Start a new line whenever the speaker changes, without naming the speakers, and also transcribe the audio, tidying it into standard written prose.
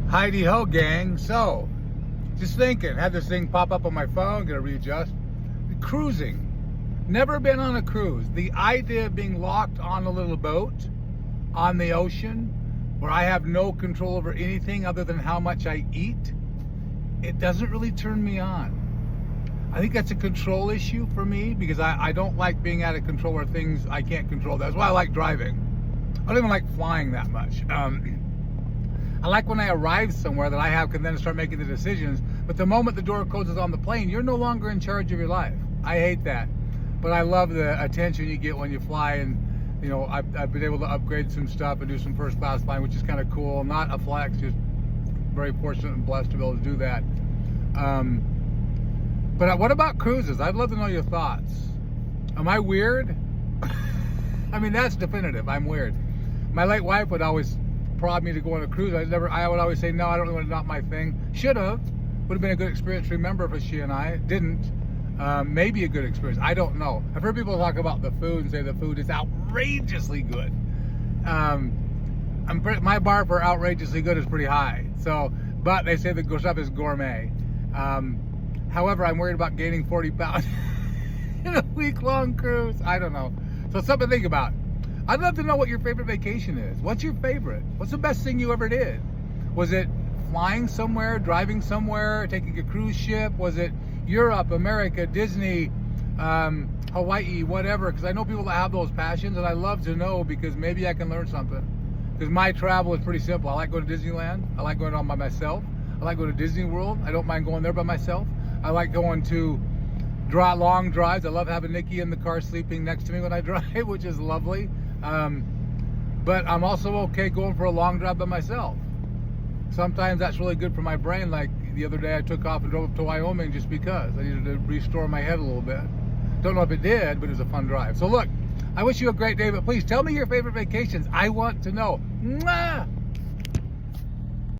Heidi ho, gang. So, just thinking, had this thing pop up on my phone, gotta readjust. Cruising. Never been on a cruise. The idea of being locked on a little boat on the ocean where I have no control over anything other than how much I eat, it doesn't really turn me on. I think that's a control issue for me because I don't like being out of control where things I can't control. That's why I like driving. I don't even like flying that much. I like when I arrive somewhere that I can then start making the decisions. But the moment the door closes on the plane, you're no longer in charge of your life. I hate that. But I love the attention you get when you fly. And, you know, I've been able to upgrade some stuff and do some first class flying, which is kind of cool. Not a flex, just very fortunate and blessed to be able to do that. But what about cruises? I'd love to know your thoughts. Am I weird? I mean, that's definitive. I'm weird. My late wife would always prod me to go on a cruise. I would always say, no, I don't know, it's not my thing. Should have. Would have been a good experience to remember for she and I. Didn't. Maybe a good experience. I don't know. I've heard people talk about the food and say the food is outrageously good. My bar for outrageously good is pretty high. So, but they say the stuff is gourmet. However, I'm worried about gaining 40 pounds in a week-long cruise. I don't know. So something to think about. I'd love to know what your favorite vacation is. What's your favorite? What's the best thing you ever did? Was it flying somewhere, driving somewhere, taking a cruise ship? Was it Europe, America, Disney, Hawaii, whatever? Because I know people that have those passions, and I love to know because maybe I can learn something. Because my travel is pretty simple. I like going to Disneyland. I like going on by myself. I like going to Disney World. I don't mind going there by myself. I like going to long drives. I love having Nikki in the car sleeping next to me when I drive, which is lovely. But I'm also okay going for a long drive by myself. Sometimes that's really good for my brain. Like the other day I took off and drove up to Wyoming just because I needed to restore my head a little bit. Don't know if it did, but it was a fun drive. So look, I wish you a great day, but please tell me your favorite vacations. I want to know. Mwah!